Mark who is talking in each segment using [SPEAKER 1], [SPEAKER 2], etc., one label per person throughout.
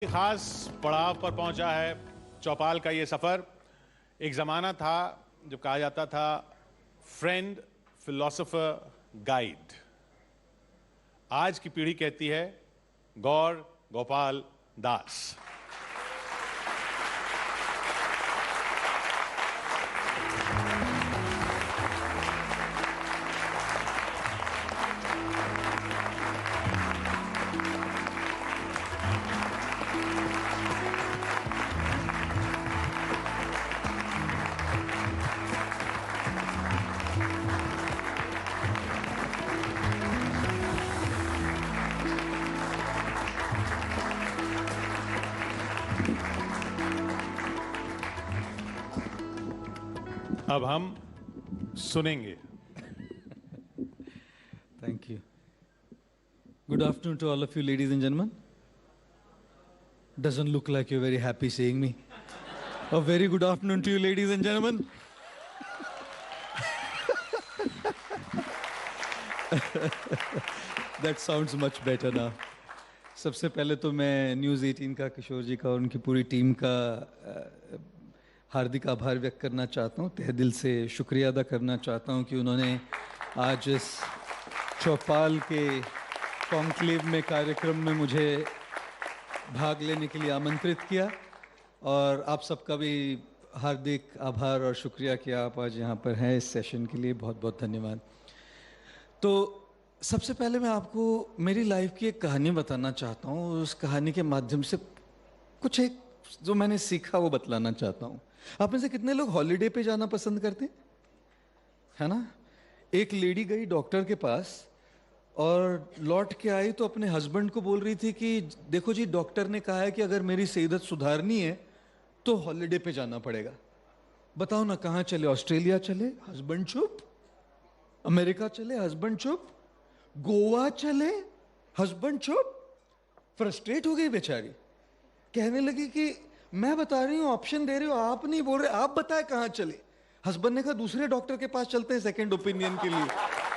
[SPEAKER 1] खास पड़ाव पर पहुंचा है चौपाल का ये सफर। एक जमाना था जब कहा जाता था फ्रेंड, फिलोसोफर, गाइड। आज की पीढ़ी कहती है गौर गोपाल दास। अब हम सुनेंगे।
[SPEAKER 2] Thank you. Good afternoon to all of you, ladies and gentlemen. Doesn't look like you're very happy seeing me. A very good afternoon to you, ladies and gentlemen. That sounds much better now. सबसे पहले तो मैं news 18 का, किशोर जी का और उनकी पूरी team का हार्दिक आभार व्यक्त करना चाहता हूँ। तहे दिल से शुक्रिया अदा करना चाहता हूँ कि उन्होंने आज इस चौपाल के कॉन्क्लेव में कार्यक्रम में मुझे भाग लेने के लिए आमंत्रित किया, और आप सबका भी हार्दिक आभार और शुक्रिया कि आप आज यहाँ पर हैं इस सेशन के लिए। बहुत बहुत धन्यवाद। तो सबसे पहले मैं आपको मेरी लाइफ की एक कहानी बताना चाहता हूँ। उस कहानी के माध्यम से कुछ एक जो मैंने सीखा वो बतलाना चाहता हूँ। आप में से कितने लोग हॉलीडे पे जाना पसंद करते हैं, है ना? एक लेडी गई डॉक्टर के पास और लौट के आई तो अपने हस्बैंड को बोल रही थी कि देखो जी, डॉक्टर ने कहा है कि अगर मेरी सेहत सुधारनी है तो हॉलीडे पे जाना पड़ेगा। बताओ ना, कहाँ चले? ऑस्ट्रेलिया चले, हस्बैंड चुप। अमेरिका चले, हस्बैंड चुप। गोवा चले, हस्बैंड चुप। फ्रस्ट्रेट हो गई बेचारी, कहने लगी कि मैं बता रही हूँ, ऑप्शन दे रही हूँ, आप नहीं बोल रहे, आप बताए कहाँ चले। हस्बैंड ने कहा दूसरे डॉक्टर के पास चलते हैं सेकंड ओपिनियन के लिए।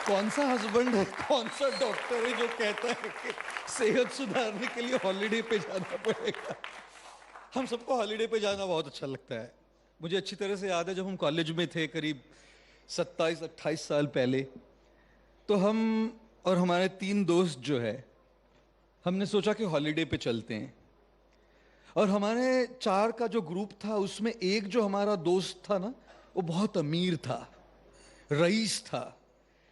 [SPEAKER 2] कौन सा हस्बैंड है, कौन सा डॉक्टर है जो कहता है कि सेहत सुधारने के लिए हॉलीडे पे जाना पड़ेगा? हम सबको हॉलीडे पे जाना बहुत अच्छा लगता है। मुझे अच्छी तरह से याद है जब हम कॉलेज में थे, करीब 27-28 साल पहले, तो हम और हमारे 3 दोस्त जो है, हमने सोचा कि हॉलीडे पे चलते हैं। और हमारे 4 का जो ग्रुप था उसमें एक जो हमारा दोस्त था ना, वो बहुत अमीर था, रईस था।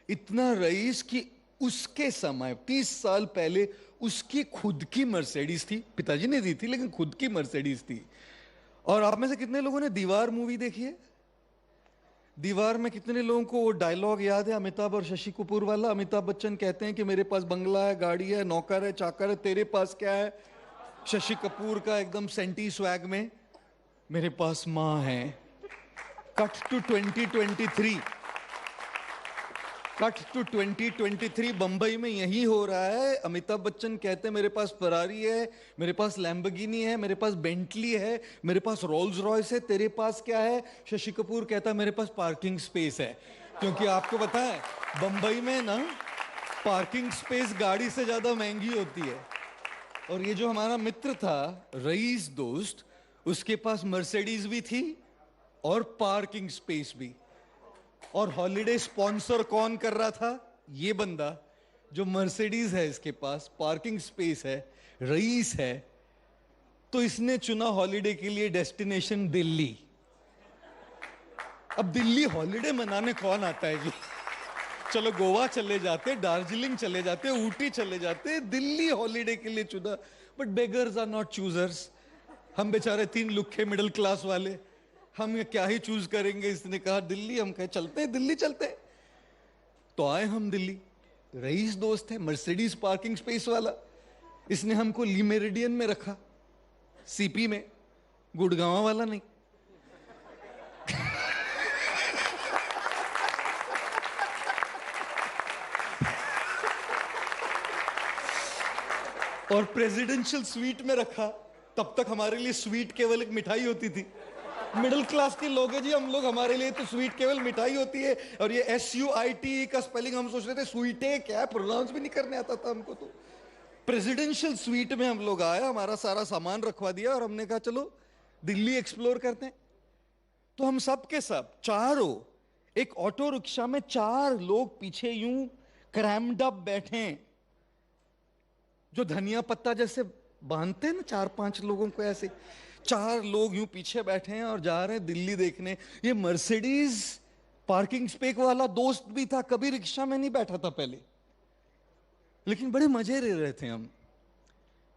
[SPEAKER 2] इतना रईस कि उसके समय 30 साल पहले उसकी खुद की मर्सिडीज थी। पिताजी ने दी थी लेकिन खुद की मर्सिडीज थी। और आप में से कितने लोगों ने दीवार मूवी देखी है? दीवार में कितने लोगों को वो डायलॉग याद है, अमिताभ और शशि कपूर वाला? अमिताभ बच्चन कहते हैं कि मेरे पास बंगला है, गाड़ी है, नौकर है, चाकर है, तेरे पास क्या है? शशि कपूर का एकदम सेंटी स्वैग में, मेरे पास माँ है। Cut to 2023, cut to 2023, Bombay में यही हो रहा है। अमिताभ बच्चन कहते हैं मेरे पास फरारी है, मेरे पास लैम्बोर्गिनी है, मेरे पास बेंटली है, मेरे पास रोल्स रॉयस है, तेरे पास क्या है? शशि कपूर कहता है मेरे पास पार्किंग स्पेस है। क्योंकि आपको पता है बंबई में ना पार्किंग स्पेस गाड़ी से ज्यादा महंगी होती है। और ये जो हमारा मित्र था, रईस दोस्त, उसके पास मर्सिडीज भी थी और पार्किंग स्पेस भी। और हॉलीडे स्पॉन्सर कौन कर रहा था? ये बंदा जो मर्सिडीज है, इसके पास पार्किंग स्पेस है, रईस है। तो इसने चुना हॉलीडे के लिए डेस्टिनेशन दिल्ली। अब दिल्ली हॉलीडे मनाने कौन आता है जी? चलो गोवा चले जाते, दार्जिलिंग चले जाते, ऊटी चले जाते, दिल्ली हॉलीडे के लिए चुना। But beggars are not choosers. हम बेचारे 3 लुखे मिडिल क्लास वाले, हम क्या ही चूज करेंगे? इसने कहा दिल्ली, हम कहे चलते हैं, दिल्ली चलते हैं। तो आए हम दिल्ली। रईस दोस्त है, मर्सिडीज पार्किंग स्पेस वाला। इसने हमको ली मेरिडियन में रखा, सीपी में, गुड़गांव वाला नहीं। और प्रेसिडेंशियल स्वीट में रखा। तब तक हमारे लिए स्वीट केवल एक मिठाई होती थी। मिडिल क्लास के लोग हैं जी हम लोग, हमारे लिए तो स्वीट केवल मिठाई होती है। और ये SUIT का स्पेलिंग हम सोच रहे थे स्वीटे क्या है, प्रोनाउंस भी नहीं करने आता था हमको। तो प्रेसिडेंशियल स्वीट में हम लोग आए, हमारा सारा सामान रखवा दिया और हमने कहा चलो दिल्ली एक्सप्लोर करते हैं। तो हम सब के सब चारों एक ऑटो रिक्शा में 4 लोग पीछे यूं क्रैम्ड अप बैठे हैं, जो धनिया पत्ता जैसे बांधते हैं ना 4-5 लोगों को, ऐसे 4 लोग यूं पीछे बैठे हैं और जा रहे हैं दिल्ली देखने। ये मर्सिडीज पार्किंग स्पेस वाला दोस्त भी था, कभी रिक्शा में नहीं बैठा था पहले, लेकिन बड़े मजे ले रहे थे हम।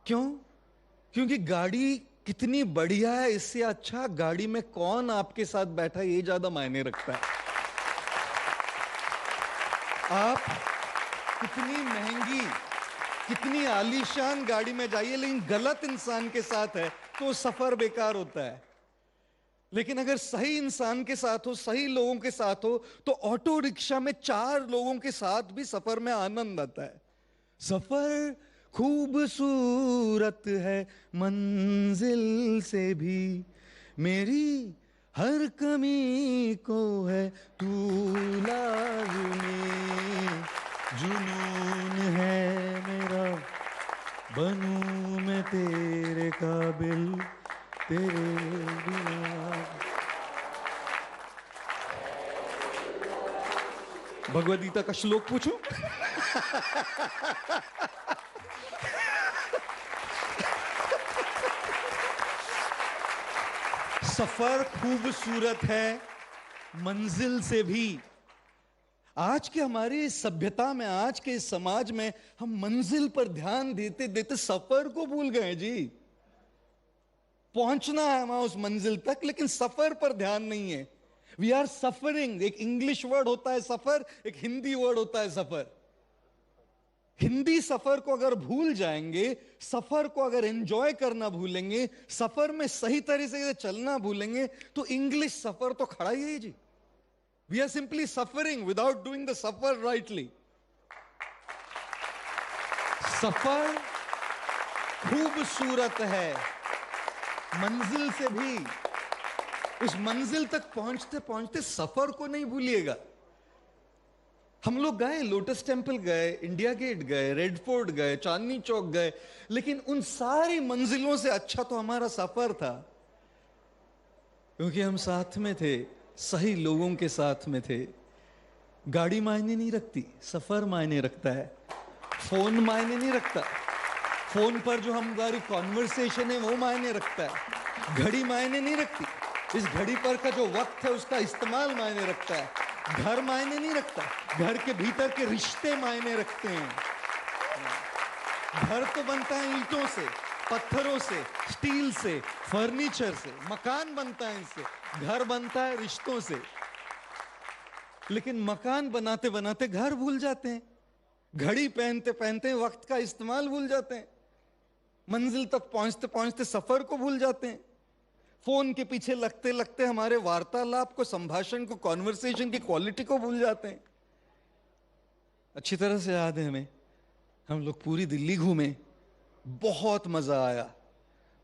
[SPEAKER 2] क्यों? क्योंकि गाड़ी कितनी बढ़िया है इससे अच्छा गाड़ी में कौन आपके साथ बैठा है ये ज्यादा मायने रखता है। आप कितनी महंगी कितनी आलीशान गाड़ी में जाइए, लेकिन गलत इंसान के साथ है तो सफर बेकार होता है। लेकिन अगर सही इंसान के साथ हो, सही लोगों के साथ हो, तो ऑटो रिक्शा में 4 लोगों के साथ भी सफर में आनंद आता है। सफर खूबसूरत है मंजिल से भी, मेरी हर कमी को है तू लाज़िमी, जुनून है मेरा बनूं मैं तेरे काबिल तेरे बिना। भगवद गीता का श्लोक पूछूं? सफर खूबसूरत है मंजिल से भी। आज के हमारी सभ्यता में, आज के समाज में हम मंजिल पर ध्यान देते देते सफर को भूल गए जी। पहुंचना है वहां उस मंजिल तक, लेकिन सफर पर ध्यान नहीं है। We are suffering. एक इंग्लिश वर्ड होता है सफर, एक हिंदी वर्ड होता है सफर। हिंदी सफर को अगर भूल जाएंगे, सफर को अगर एंजॉय करना भूलेंगे, सफर में सही तरह से चलना भूलेंगे, तो इंग्लिश सफर तो खड़ा ही है जी। We are simply suffering without doing the सफर राइटली। सफर खूबसूरत है मंजिल से भी। उस मंजिल तक पहुंचते पहुंचते सफर को नहीं भूलिएगा। हम लोग गए, लोटस टेम्पल गए, इंडिया गेट गए, रेड फोर्ट गए, चांदनी चौक गए, लेकिन उन सारी मंजिलों से अच्छा तो हमारा सफर था, क्योंकि हम साथ में थे, सही लोगों के साथ में थे। गाड़ी मायने नहीं रखती, सफर मायने रखता है। फोन मायने नहीं रखता, फोन पर जो हमारी कॉन्वर्सेशन है वो मायने रखता है। घड़ी मायने नहीं रखती, इस घड़ी पर का जो वक्त है उसका इस्तेमाल मायने रखता है। घर मायने नहीं रखता, घर के भीतर के रिश्ते मायने रखते हैं। घर तो बनता है ईंटों से, पत्थरों से, स्टील से, फर्नीचर से, मकान बनता है इससे। घर बनता है रिश्तों से। लेकिन मकान बनाते बनाते घर भूल जाते हैं, घड़ी पहनते पहनते वक्त का इस्तेमाल भूल जाते हैं, मंजिल तक पहुंचते पहुंचते सफर को भूल जाते हैं। फोन के पीछे लगते लगते हमारे वार्तालाप को, संभाषण को, कॉन्वर्सेशन की क्वालिटी को भूल जाते हैं। अच्छी तरह से याद है हमें, हम लोग पूरी दिल्ली घूमे, बहुत मजा आया,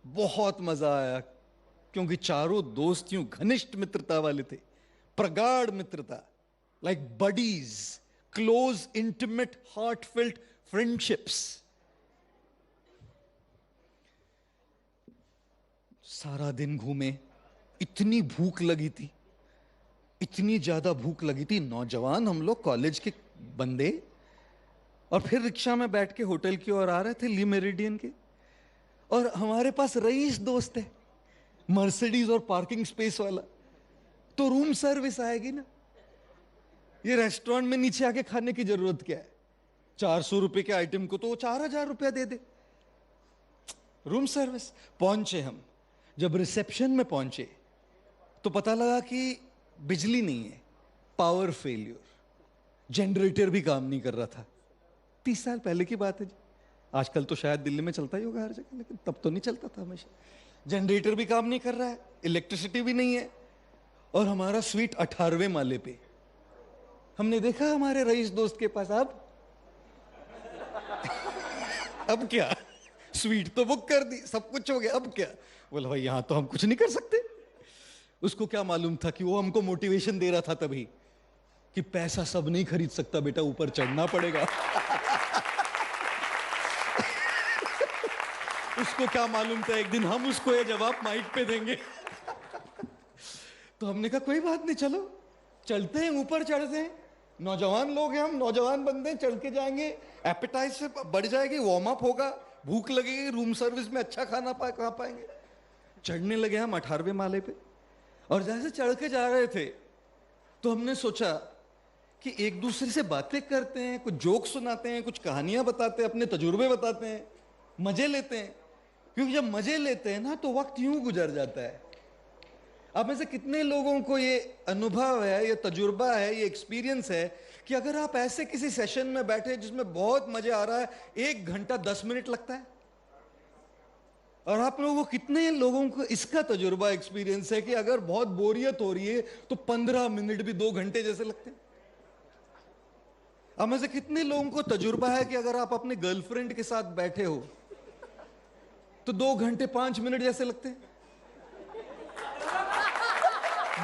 [SPEAKER 2] बहुत मजा आया, क्योंकि चारों दोस्त यूं घनिष्ठ मित्रता वाले थे, प्रगाढ़ मित्रता, like buddies, close intimate heartfelt friendships. सारा दिन घूमे, इतनी भूख लगी थी, इतनी ज्यादा भूख लगी थी। नौजवान हम लोग, कॉलेज के बंदे, और फिर रिक्शा में बैठ के होटल की ओर आ रहे थे, ली मेरिडियन के। और हमारे पास रईस दोस्त है, मर्सिडीज और पार्किंग स्पेस वाला, तो रूम सर्विस आएगी ना। ये रेस्टोरेंट में नीचे आके खाने की जरूरत क्या है? 400 रुपए के आइटम को तो वो 4000 रुपया दे दे। Room service. पहुंचे हम, जब रिसेप्शन में पहुंचे तो पता लगा कि बिजली नहीं है, पावर फेलियर, जनरेटर भी काम नहीं कर रहा था। 30 साल पहले की बात है जी। आजकल तो शायद दिल्ली में चलता ही होगा हर जगह, लेकिन तब तो नहीं चलता था हमेशा। जनरेटर भी काम नहीं कर रहा है, इलेक्ट्रिसिटी भी नहीं है, और हमारा स्वीट 18वें माले पे। हमने देखा हमारे रईस दोस्त के पास, अब क्या, स्वीट तो बुक कर दी, सब कुछ हो गया, अब क्या? बोला भाई यहां तो हम कुछ नहीं कर सकते। उसको क्या मालूम था कि वो हमको मोटिवेशन दे रहा था तभी, कि पैसा सब नहीं खरीद सकता बेटा, ऊपर चढ़ना पड़ेगा। उसको क्या मालूम था एक दिन हम उसको ये जवाब माइक पे देंगे। तो हमने कहा कोई बात नहीं, चलो चलते हैं, ऊपर चढ़ते हैं, नौजवान लोग हैं हम, नौजवान बंदे, चढ़ के जाएंगे, एपेटाइट से बढ़ जाएगी, वार्म अप होगा, भूख लगेगी, रूम सर्विस में अच्छा खाना खा पाएंगे। चढ़ने लगे हम 18वें माले पे, और जैसे चढ़ के जा रहे थे तो हमने सोचा कि एक दूसरे से बातें करते हैं, कुछ जोक सुनाते हैं, कुछ कहानियां बताते हैं, अपने तजुर्बे बताते हैं, मजे लेते हैं। क्योंकि जब मजे लेते हैं ना तो वक्त यूं गुजर जाता है। आप में से कितने लोगों को ये अनुभव है, ये तजुर्बा है, ये एक्सपीरियंस है कि अगर आप ऐसे किसी सेशन में बैठे जिसमें बहुत मजा आ रहा है, 1 घंटा 10 मिनट लगता है। और आप लोगों को कितने लोगों को इसका तजुर्बा एक्सपीरियंस है कि अगर बहुत बोरियत हो रही है तो 15 मिनट भी 2 घंटे जैसे लगते हैं। आप में से कितने लोगों को तजुर्बा है कि अगर आप अपने गर्लफ्रेंड के साथ बैठे हो तो 2 घंटे 5 मिनट जैसे लगते हैं।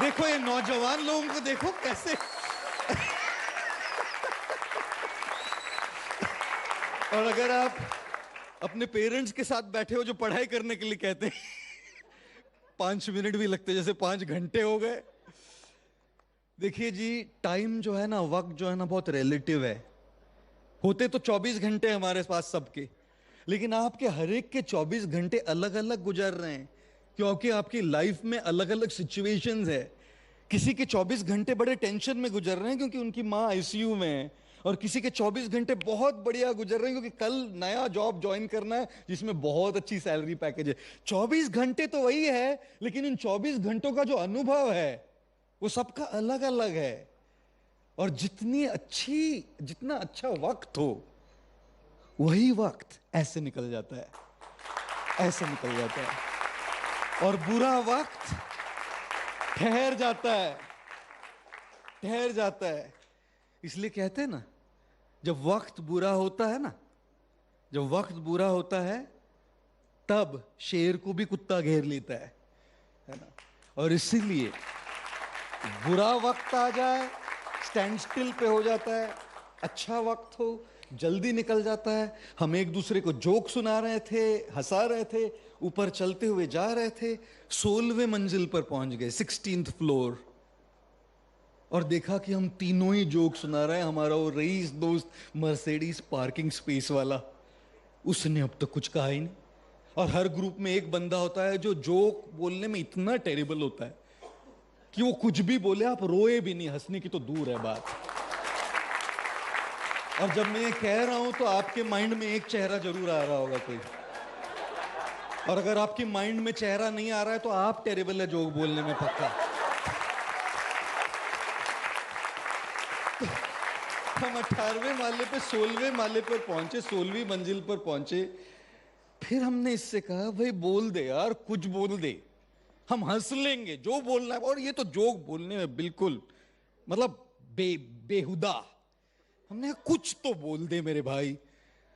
[SPEAKER 2] देखो ये नौजवान लोगों को देखो कैसे। और अगर आप अपने पेरेंट्स के साथ बैठे हो जो पढ़ाई करने के लिए कहते हैं 5 मिनट भी लगते जैसे 5 घंटे हो गए। देखिए जी, टाइम जो है ना, वक्त जो है ना, बहुत रिलेटिव है। होते तो 24 घंटे हमारे पास सबके, लेकिन आपके हर एक के 24 घंटे अलग अलग गुजर रहे हैं, क्योंकि आपकी लाइफ में अलग अलग सिचुएशंस है। किसी के 24 घंटे बड़े टेंशन में गुजर रहे हैं क्योंकि उनकी माँ आईसीयू में है, और किसी के 24 घंटे बहुत बढ़िया गुजर रहे हैं क्योंकि कल नया जॉब ज्वाइन करना है जिसमें बहुत अच्छी सैलरी पैकेज है। 24 घंटे तो वही है, लेकिन इन 24 घंटों का जो अनुभव है वो सबका अलग अलग है। और जितना अच्छा वक्त हो, वही वक्त ऐसे निकल जाता है, ऐसे निकल जाता है। और बुरा वक्त ठहर जाता है, ठहर जाता है। इसलिए कहते हैं ना, जब वक्त बुरा होता है ना, जब वक्त बुरा होता है तब शेर को भी कुत्ता घेर लेता है ना। और इसीलिए बुरा वक्त आ जाए, स्टैंड स्टिल पे हो जाता है, अच्छा वक्त हो जल्दी निकल जाता है। हम एक दूसरे को जोक सुना रहे थे, हंसा रहे थे, ऊपर चलते हुए जा रहे थे, 16वें मंजिल पर पहुंच गए, 16th फ्लोर, और देखा कि हम तीनों ही जोक सुना रहे हैं। हमारा वो रईस दोस्त मर्सिडीज पार्किंग स्पेस वाला, उसने अब तो कुछ कहा ही नहीं। और हर ग्रुप में एक बंदा होता है जो जोक बोलने में इतना टेरिबल होता है कि वो कुछ भी बोले आप रोए भी नहीं, हंसने की तो दूर है बात। और जब मैं ये कह रहा हूं तो आपके माइंड में एक चेहरा जरूर आ रहा होगा कोई, और अगर आपके माइंड में चेहरा नहीं आ रहा है तो आप टेरिबल है जोक बोलने में पक्का। हम 18वें माले पे 16वें माले पर पहुंचे, 16वीं मंजिल पर पहुंचे। फिर हमने इससे कहा भाई बोल दे यार, कुछ बोल दे, हम हंस लेंगे जो बोलना है। और ये तो जोक बोलने में बिल्कुल मतलब बेहुदा। हमने कहा कुछ तो बोल दे मेरे भाई।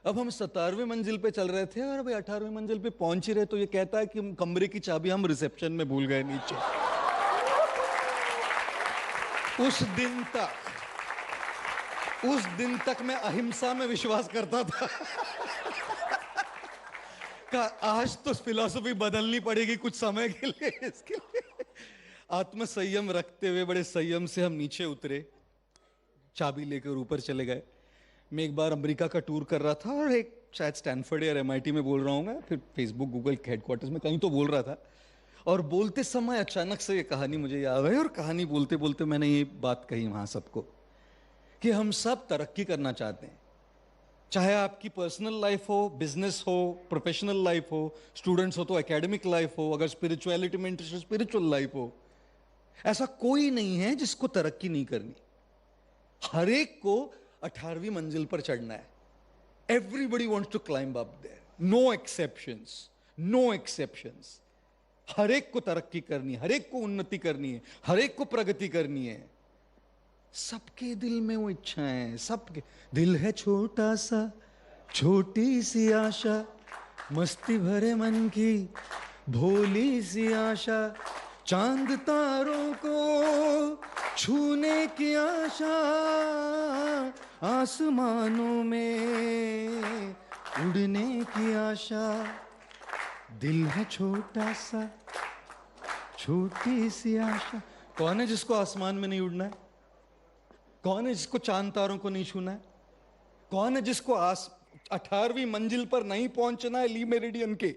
[SPEAKER 2] अब हम 17वें मंजिल पे चल रहे थे और भाई 18वें मंजिल पे पहुंच ही रहे तो ये कहता है कि हम कमरे की चाबी हम रिसेप्शन में भूल गए नीचे। उस दिन तक मैं अहिंसा में विश्वास करता था का आज तो फिलॉसफी बदलनी पड़ेगी कुछ समय के लिए। इसके लिए आत्म संयम रखते हुए बड़े संयम से हम नीचे उतरे, चाबी लेकर ऊपर चले गए। मैं एक बार अमेरिका का टूर कर रहा था और एक शायद स्टैनफोर्ड या एमआईटी में बोल रहा हूँ मैं, फिर फेसबुक गूगल हेडक्वार्टर्स में कहीं तो बोल रहा था। और बोलते समय अचानक से ये कहानी मुझे याद आई, और कहानी बोलते बोलते मैंने ये बात कही वहां सबको कि हम सब तरक्की करना चाहते हैं, चाहे आपकी पर्सनल लाइफ हो, बिजनेस हो, प्रोफेशनल लाइफ हो, स्टूडेंट्स हो तो एकेडमिक लाइफ हो, अगर स्पिरिचुअलिटी में इंटरेस्ट हो स्पिरिचुअल लाइफ हो। ऐसा कोई नहीं है जिसको तरक्की नहीं करनी। हर एक को 18वीं मंजिल पर चढ़ना है। Everybody wants to climb up there, no exceptions, no exceptions. हर एक को तरक्की करनी है, हर एक को उन्नति करनी है, हर एक को प्रगति करनी है। सबके दिल में वो इच्छाएं हैं, सबके दिल है छोटा सा, छोटी सी आशा, मस्ती भरे मन की भोली सी आशा, चांद तारों को छूने की आशा, आसमानों में उड़ने की आशा। दिल है छोटा सा, छोटी सी आशा। कौन है जिसको आसमान में नहीं उड़ना है? कौन है जिसको चांद तारों को नहीं छूना है? कौन है जिसको 18वीं मंजिल पर नहीं पहुंचना है ली मेरिडियन के?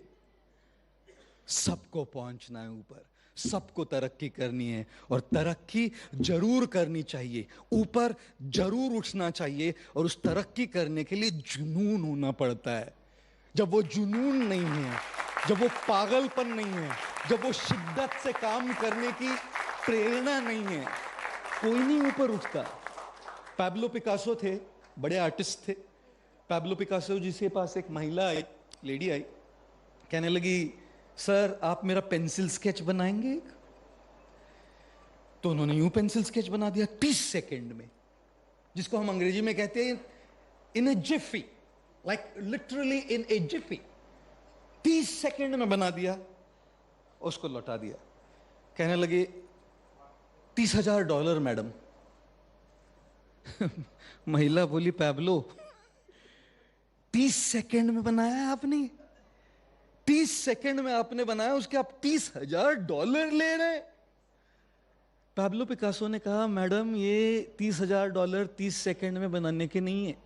[SPEAKER 2] सबको पहुंचना है ऊपर, सबको तरक्की करनी है, और तरक्की जरूर करनी चाहिए, ऊपर जरूर उठना चाहिए, और उस तरक्की करने के लिए जुनून होना पड़ता है। जब वो जुनून नहीं है, जब वो पागलपन नहीं है, जब वो शिद्दत से काम करने की प्रेरणा नहीं है, कोई नहीं ऊपर उठता। पैब्लो पिकासो थे, बड़े आर्टिस्ट थे। पैब्लो पिकासो जी के पास एक महिला आई, लेडी आई, कहने लगी, सर आप मेरा पेंसिल स्केच बनाएंगे? तो उन्होंने यूं पेंसिल स्केच बना दिया 30 सेकंड में, जिसको हम अंग्रेजी में कहते हैं in a jiffy, like literally in a jiffy. 30 second में बना दिया, उसको लौटा दिया। कहने लगे $30,000 मैडम। महिला बोली, पैब्लो 30 सेकंड में बनाया आपने? 30 सेकंड में आपने बनाया, उसके आप $30,000 ले रहे? पैब्लो पिकासो ने कहा, मैडम ये $30,000 30 सेकंड में बनाने के नहीं है,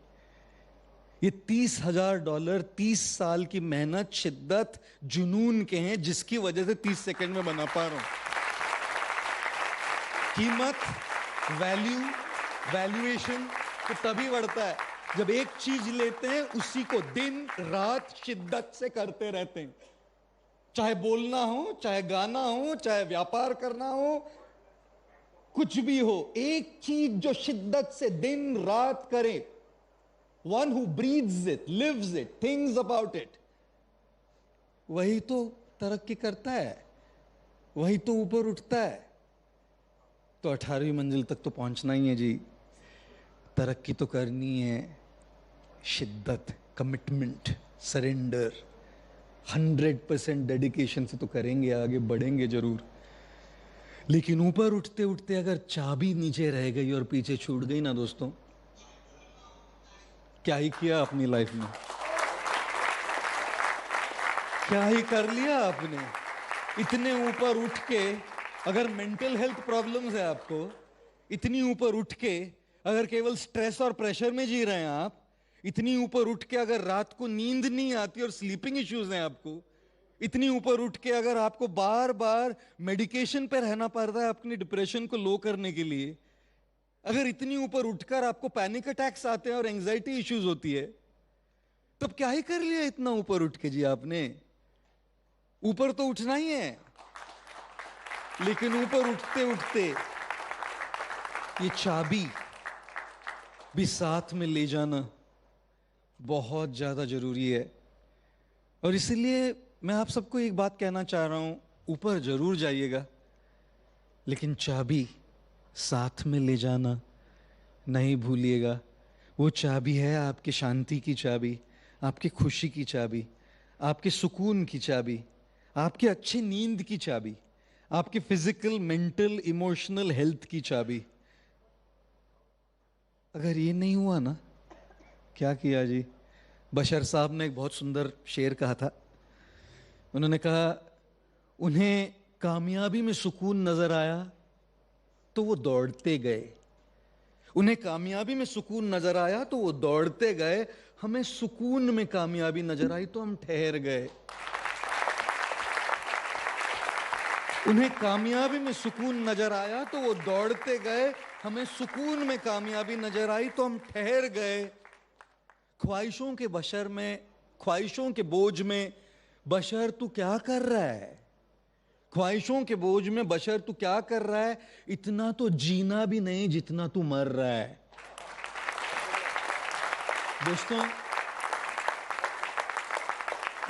[SPEAKER 2] ये $30,000 30 साल की मेहनत, शिद्दत, जुनून के हैं, जिसकी वजह से 30 सेकंड में बना पा रहा हूं। कीमत, वैल्यू, वैल्यूएशन तो तभी बढ़ता है जब एक चीज लेते हैं उसी को दिन रात शिद्दत से करते रहते हैं। चाहे बोलना हो, चाहे गाना हो, चाहे व्यापार करना हो, कुछ भी हो, एक चीज जो शिद्दत से दिन रात करे, one who breathes it, lives it, thinks about it, वही तो तरक्की करता है, वही तो ऊपर उठता है। तो 18वीं मंजिल तक तो पहुंचना ही है जी, तरक्की तो करनी है, शिद्दत, कमिटमेंट, सरेंडर, 100% डेडिकेशन से तो करेंगे, आगे बढ़ेंगे जरूर। लेकिन ऊपर उठते उठते अगर चाबी नीचे रह गई और पीछे छूट गई ना दोस्तों, क्या ही किया अपनी लाइफ में, क्या ही कर लिया आपने। इतने ऊपर उठ के अगर मेंटल हेल्थ प्रॉब्लम्स है आपको, इतनी ऊपर उठ के अगर केवल स्ट्रेस और प्रेशर में जी रहे हैं आप, इतनी ऊपर उठ के अगर रात को नींद नहीं आती और स्लीपिंग इश्यूज हैं आपको, इतनी ऊपर उठ के अगर आपको बार बार मेडिकेशन पे रहना पड़ रहा है अपनी डिप्रेशन को लो करने के लिए, अगर इतनी ऊपर उठकर आपको पैनिक अटैक्स आते हैं और एंजाइटी इश्यूज होती है, तब क्या ही कर लिया इतना ऊपर उठ के जी आपने। ऊपर तो उठना ही है, लेकिन ऊपर उठते उठते ये चाबी भी साथ में ले जाना बहुत ज्यादा जरूरी है। और इसलिए मैं आप सबको एक बात कहना चाह रहा हूं, ऊपर जरूर जाइएगा, लेकिन चाबी साथ में ले जाना नहीं भूलिएगा। वो चाबी है आपकी शांति की चाबी, आपकी खुशी की चाबी, आपके सुकून की चाबी, आपकी अच्छी नींद की चाबी, आपकी फिजिकल, मेंटल, इमोशनल हेल्थ की चाबी। अगर ये नहीं हुआ ना, क्या किया जी। बशर साहब ने एक बहुत सुंदर शेर कहा था। उन्होंने कहा, उन्हें कामयाबी में सुकून नजर आया तो वो दौड़ते गए। उन्हें कामयाबी में सुकून नजर आया तो वो दौड़ते गए, हमें सुकून में कामयाबी नजर आई तो हम ठहर गए। उन्हें कामयाबी में सुकून नजर आया तो वो दौड़ते गए, हमें सुकून में कामयाबी नजर आई तो हम ठहर गए। ख्वाहिशों के बशर में, ख्वाहिशों के बोझ में बशर तू क्या कर रहा है, ख्वाहिशों के बोझ में बशर तू क्या कर रहा है, इतना तो जीना भी नहीं जितना तू मर रहा है। दोस्तों,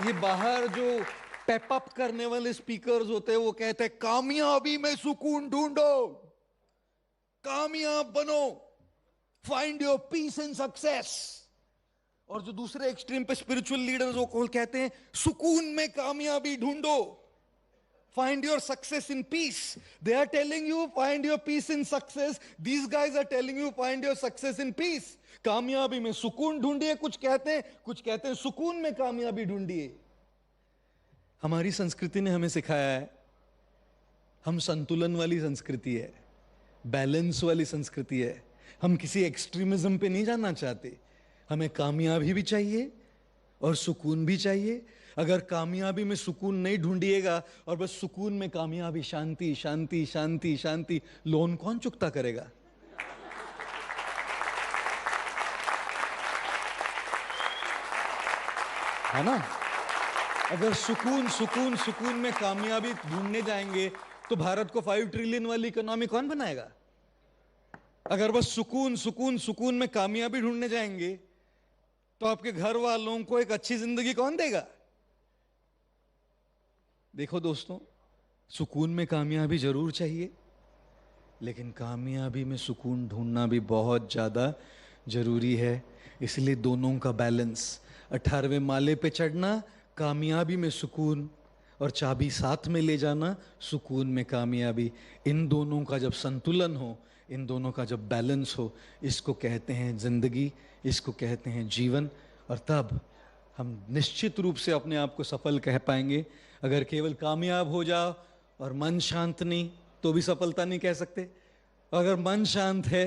[SPEAKER 2] ये बाहर जो पेप अप करने वाले स्पीकर्स होते हैं वो कहते हैं कामयाबी में सुकून ढूंढो, कामयाब बनो, find your peace in success. और जो दूसरे एक्सट्रीम पे स्पिरिचुअल लीडर्स वो कहते हैं सुकून में कामयाबी ढूंढो, find your success in peace. They are telling you find your peace in success. These guys are telling you find your success in peace. कामयाबी में सुकून ढूंढिए कुछ कहते हैं, कुछ कहते हैं सुकून में कामयाबी ढूंढिए। हमारी संस्कृति ने हमें सिखाया है, हम संतुलन वाली संस्कृति है, बैलेंस वाली संस्कृति है। हम किसी एक्सट्रीमिज्म पे नहीं जाना चाहते। हमें कामयाबी भी चाहिए और सुकून भी चाहिए। अगर कामयाबी में सुकून नहीं ढूंढिएगा और बस सुकून में कामयाबी, शांति शांति शांति शांति, लोन कौन चुकता करेगा? है ना? अगर सुकून सुकून सुकून में कामयाबी ढूंढने जाएंगे तो भारत को 5 ट्रिलियन वाली इकोनॉमी कौन बनाएगा? अगर बस सुकून सुकून सुकून में कामयाबी ढूंढने जाएंगे तो आपके घर वालों को एक अच्छी जिंदगी कौन देगा? देखो दोस्तों, सुकून में कामयाबी जरूर चाहिए, लेकिन कामयाबी में सुकून ढूंढना भी बहुत ज्यादा जरूरी है। इसलिए दोनों का बैलेंस, 18वें माले पे चढ़ना कामयाबी में सुकून, और चाबी साथ में ले जाना सुकून में कामयाबी। इन दोनों का जब संतुलन हो, इन दोनों का जब बैलेंस हो, इसको कहते हैं जिंदगी, इसको कहते हैं जीवन। और तब हम निश्चित रूप से अपने आप को सफल कह पाएंगे। अगर केवल कामयाब हो जाओ और मन शांत नहीं तो भी सफलता नहीं कह सकते। अगर मन शांत है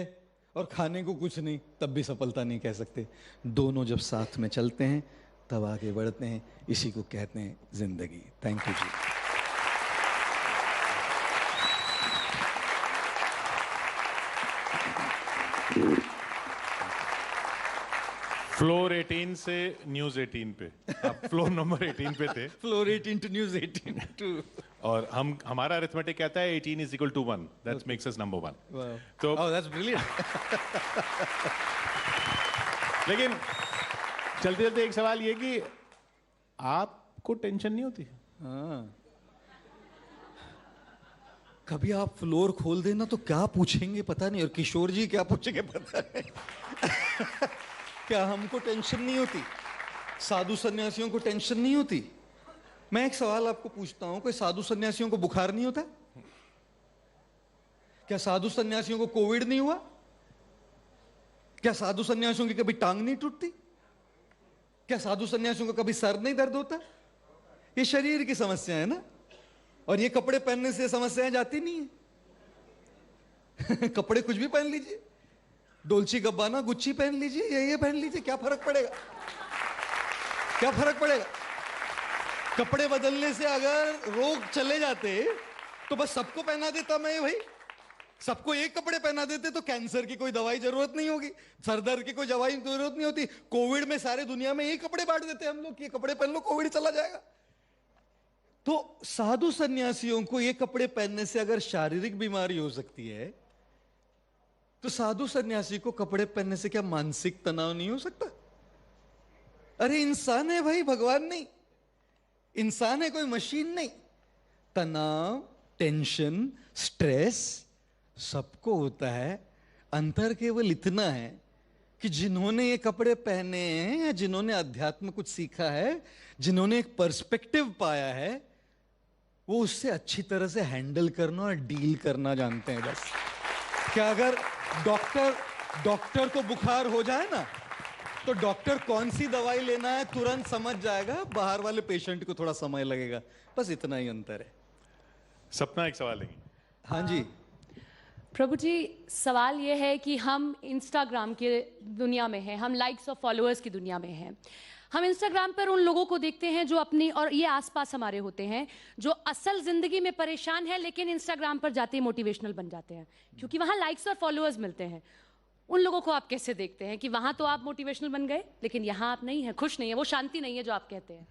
[SPEAKER 2] और खाने को कुछ नहीं तब भी सफलता नहीं कह सकते। दोनों जब साथ में चलते हैं तब आगे बढ़ते हैं। इसी को कहते हैं जिंदगी। Thank you ji.
[SPEAKER 1] फ्लोर 18 से न्यूज 18 पे, आप फ्लोर नंबर 18 पे थे।
[SPEAKER 2] Floor 18 two news 18 two.
[SPEAKER 1] और हमारा अरिथमेटिक कहता है 18 is equal to 1, that makes us number 1। तो
[SPEAKER 2] that's brilliant।
[SPEAKER 1] लेकिन चलते चलते एक सवाल ये कि आपको टेंशन नहीं होती?
[SPEAKER 2] हाँ, कभी आप फ्लोर खोल देना तो क्या पूछेंगे पता नहीं, और किशोर जी क्या पूछेंगे पता नहीं। क्या हमको टेंशन नहीं होती? साधु सन्यासियों को टेंशन नहीं होती? मैं एक सवाल आपको पूछता हूं, कोई साधु सन्यासियों को बुखार नहीं होता? क्या साधु सन्यासियों को कोविड नहीं हुआ? क्या साधु सन्यासियों की कभी टांग नहीं टूटती? क्या साधु सन्यासियों को कभी सर नहीं दर्द होता? ये शरीर की समस्या है ना, और ये कपड़े पहनने से समस्याएं जाती नहीं है। कपड़े कुछ भी पहन लीजिए, डोल्ची गब्बाना गुच्ची पहन लीजिए, ये पहन लीजिए, क्या फर्क पड़ेगा? क्या फर्क पड़ेगा? कपड़े बदलने से अगर रोग चले जाते तो बस सबको पहना देता मैं भाई, सबको एक कपड़े पहना देते तो कैंसर की कोई दवाई जरूरत नहीं होगी, सर दर्द की कोई दवाई जरूरत नहीं होती। कोविड में सारे दुनिया में एक कपड़े बांट देते हम लोग, ये कपड़े पहन लो कोविड चला जाएगा। तो साधु सन्यासियों को ये कपड़े पहनने से अगर शारीरिक बीमारी हो सकती है तो साधु सन्यासी को कपड़े पहनने से क्या मानसिक तनाव नहीं हो सकता? अरे इंसान है भाई, भगवान नहीं। इंसान है, कोई मशीन नहीं। तनाव, टेंशन, स्ट्रेस सबको होता है। अंतर केवल इतना है कि जिन्होंने ये कपड़े पहने हैं या जिन्होंने अध्यात्म कुछ सीखा है, जिन्होंने एक पर्सपेक्टिव पाया है, वो उससे अच्छी तरह से हैंडल करना और डील करना जानते हैं। बस क्या अगर डॉक्टर को बुखार हो जाए ना तो डॉक्टर कौन सी दवाई लेना है तुरंत समझ जाएगा, बाहर वाले पेशेंट को थोड़ा समय लगेगा। बस इतना ही अंतर है।
[SPEAKER 1] सपना एक सवाल है।
[SPEAKER 2] हाँ जी
[SPEAKER 3] प्रभु जी, सवाल यह है कि हम इंस्टाग्राम की दुनिया में हैं, हम लाइक्स और फॉलोअर्स की दुनिया में हैं। हम इंस्टाग्राम पर उन लोगों को देखते हैं जो अपनी, और ये आसपास हमारे होते हैं, जो असल जिंदगी में परेशान है लेकिन इंस्टाग्राम पर जाते ही मोटिवेशनल बन जाते हैं क्योंकि वहां लाइक्स और फॉलोअर्स मिलते हैं। उन लोगों को आप कैसे देखते हैं कि वहां तो आप मोटिवेशनल बन गए लेकिन यहाँ आप नहीं है, खुश नहीं है, वो शांति नहीं है जो आप कहते हैं?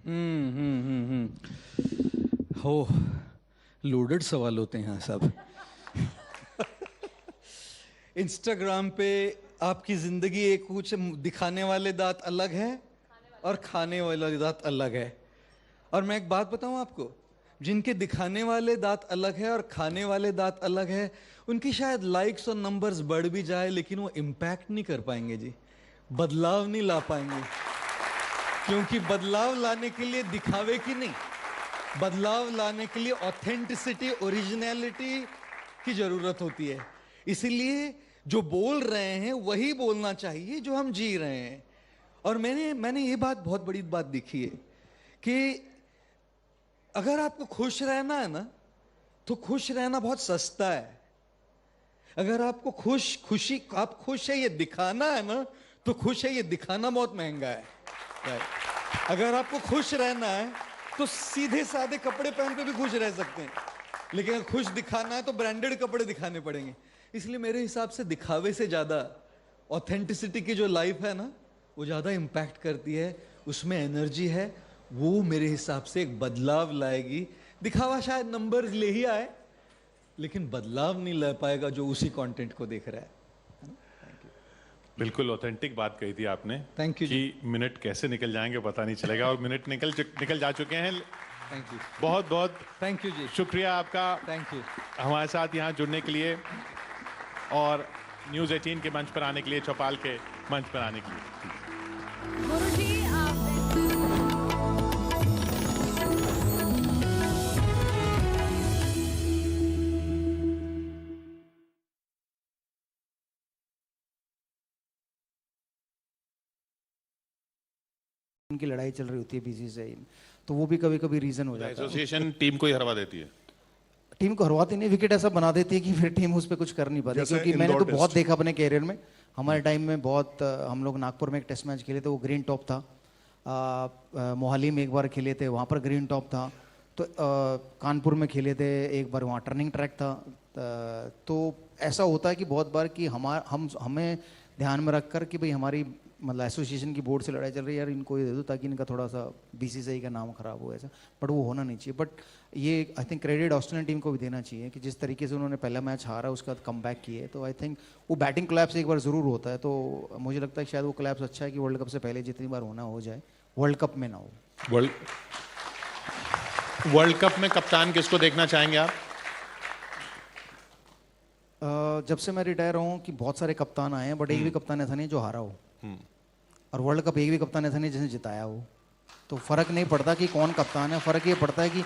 [SPEAKER 2] हो लोडेड सवाल होते हैं यहाँ सब। इंस्टाग्राम पे आपकी जिंदगी एक कुछ दिखाने वाले दांत अलग है और खाने वाले दांत अलग है। और मैं एक बात बताऊं आपको, जिनके दिखाने वाले दांत अलग है और खाने वाले दांत अलग है, उनकी शायद लाइक्स और नंबर्स बढ़ भी जाए लेकिन वो इम्पैक्ट नहीं कर पाएंगे जी, बदलाव नहीं ला पाएंगे। क्योंकि बदलाव लाने के लिए दिखावे की नहीं, बदलाव लाने के लिए ऑथेंटिसिटी, ओरिजिनलिटी की जरूरत होती है। इसीलिए जो बोल रहे हैं वही बोलना चाहिए जो हम जी रहे हैं। और मैंने ये बात, बहुत बड़ी बात देखी है कि अगर आपको खुश रहना है ना, तो खुश रहना बहुत सस्ता है। अगर आपको आप खुश है ये दिखाना है ना, तो खुश है ये दिखाना बहुत महंगा है। अगर आपको खुश रहना है तो सीधे साधे कपड़े पहन के भी खुश रह सकते हैं, लेकिन अगर खुश दिखाना है तो ब्रांडेड कपड़े दिखाने पड़ेंगे। इसलिए मेरे हिसाब से दिखावे से ज्यादा ऑथेंटिसिटी की जो लाइफ है ना, वो ज्यादा इंपैक्ट करती है, उसमें एनर्जी है, वो मेरे हिसाब से एक बदलाव लाएगी। दिखावा शायद नंबर्स ले ही आए, लेकिन बदलाव नहीं ला पाएगा जो उसी कंटेंट को देख रहा है।
[SPEAKER 1] बिल्कुल ऑथेंटिक बात कही थी आपने।
[SPEAKER 2] थैंक यू
[SPEAKER 1] कि मिनट कैसे निकल जाएंगे पता नहीं चलेगा, और मिनट निकल जा चुके हैं।
[SPEAKER 2] थैंक यू,
[SPEAKER 1] बहुत बहुत
[SPEAKER 2] थैंक यू जी,
[SPEAKER 1] शुक्रिया आपका
[SPEAKER 2] थैंक यू
[SPEAKER 1] हमारे साथ यहाँ जुड़ने के लिए और न्यूज़ 18 के मंच पर आने के लिए, चौपाल के मंच पर आने के लिए।
[SPEAKER 3] गुरुजी
[SPEAKER 4] उनकी लड़ाई चल रही होती है बीसीसीआई में, तो वो भी कभी कभी रीजन हो जाता है।
[SPEAKER 1] एसोसिएशन टीम को ही हरवा देती है,
[SPEAKER 4] टीम को हरवाती नहीं, विकेट ऐसा बना देती है कि फिर टीम उस पर कुछ कर नहीं पाती। क्योंकि मैंने तो बहुत देखा अपने कैरियर में, हमारे टाइम में बहुत, हम लोग नागपुर में एक टेस्ट मैच खेले थे, वो ग्रीन टॉप था। मोहाली में एक बार खेले थे, वहाँ पर ग्रीन टॉप था। तो कानपुर में खेले थे एक बार, वहाँ टर्निंग ट्रैक था। तो ऐसा होता है कि बहुत बार कि हमें ध्यान में रख कर कि भाई हमारी मतलब एसोसिएशन की बोर्ड से लड़ाई चल रही है, यार इनको ये दे दो ताकि इनका थोड़ा सा बीसीसीआई का नाम खराब हो, ऐसा। बट वो होना नहीं चाहिए। बट ये I think credit Australian team को भी देना चाहिए कि जिस तरीके से उन्होंने पहला मैच हारा, उसके बाद कम बैक किए। तो आई थिंक वो बैटिंग कोलैप्स एक बार ज़रूर होता है, तो मुझे लगता है शायद वो कोलैप्स अच्छा है कि वर्ल्ड कप से पहले जितनी बार होना हो जाए, वर्ल्ड कप में ना हो।
[SPEAKER 1] वर्ल्ड कप में कप्तान किसको देखना चाहेंगे आप?
[SPEAKER 4] जब से मैं रिटायर हूँ कि बहुत सारे कप्तान आए हैं, बट एक भी कप्तान ऐसा नहीं जो हारा हो, और वर्ल्ड कप एक भी कप्तान ऐसा नहीं जिसने जिताया हो। तो फर्क नहीं पड़ता कि कौन कप्तान है, फर्क ये पड़ता है कि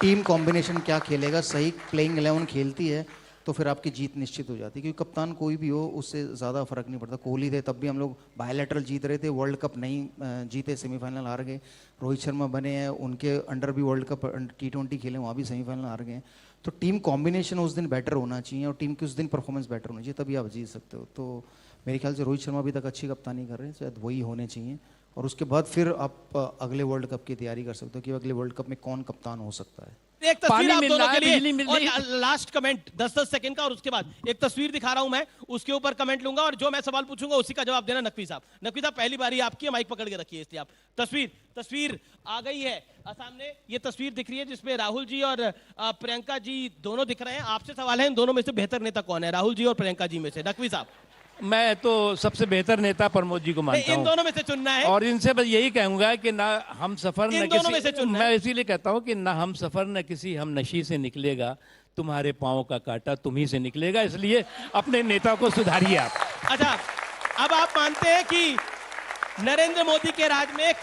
[SPEAKER 4] टीम कॉम्बिनेशन क्या खेलेगा। सही प्लेइंग 11 खेलती है तो फिर आपकी जीत निश्चित हो जाती है, क्योंकि कप्तान कोई भी हो उससे ज़्यादा फर्क नहीं पड़ता। कोहली थे तब भी हम लोग बायलैटरल जीत रहे थे, वर्ल्ड कप नहीं जीते, सेमीफाइनल हार गए। रोहित शर्मा बने हैं, उनके अंडर भी वर्ल्ड कप T20 खेले, वहाँ भी सेमीफाइनल हार गए। तो टीम कॉम्बिनेशन उस दिन बेटर होना चाहिए, और टीम की उस दिन परफॉर्मेंस बेटर होनी चाहिए, तभी आप जीत सकते हो। तो मेरे ख्याल से रोहित शर्मा अभी तक अच्छी कप्तानी कर रहे हैं, शायद वही होने चाहिए। और उसके बाद फिर आप अगले वर्ल्ड कप की तैयारी कर सकते हो कि अगले वर्ल्ड कप में कौन कप्तान हो सकता है।
[SPEAKER 5] एक तस्वीर आप दोनों के लिए, और लास्ट कमेंट 10-10 सेकंड का, और उसके बाद एक तस्वीर दिखा रहा हूं मैं, उसके ऊपर कमेंट लूंगा, और जो मैं सवाल पूछूंगा उसी का जवाब देना। नकवी साहब, पहली बारी आपकी, माइक पकड़ के रखिए, इसलिए आप तस्वीर आ गई है सामने। ये तस्वीर दिख रही है जिसमें राहुल जी और प्रियंका जी दोनों दिख रहे हैं। आपसे सवाल है, इन दोनों में से बेहतर नेता कौन है, राहुल जी और प्रियंका जी में से? नकवी साहब।
[SPEAKER 6] मैं तो सबसे बेहतर नेता प्रमोद जी को मानता हूं।
[SPEAKER 5] इन दोनों में से चुनना है,
[SPEAKER 6] और इनसे बस यही कहूंगा कि ना हम सफर न किसी, मैं इसीलिए कहता हूं कि ना हम सफर न किसी हम नशी से निकलेगा, तुम्हारे पांव का कांटा तुम्ही से निकलेगा। इसलिए अपने नेता को सुधारिए आप।
[SPEAKER 5] अच्छा, अब आप मानते हैं कि नरेंद्र मोदी के राज में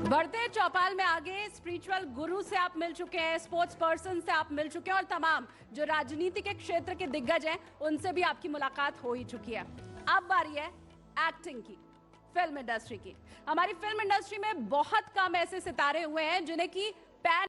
[SPEAKER 3] बढ़ते चौपाल में आगे, स्पिरिचुअल गुरु से आप मिल चुके हैं, स्पोर्ट्स पर्सन से आप मिल चुके हैं, और तमाम जो राजनीति के क्षेत्र के दिग्गज हैं उनसे भी आपकी मुलाकात हो ही चुकी है। अब बारी है एक्टिंग की, फिल्म इंडस्ट्री की। हमारी फिल्म इंडस्ट्री में बहुत कम ऐसे सितारे हुए हैं जिन्हें की पैन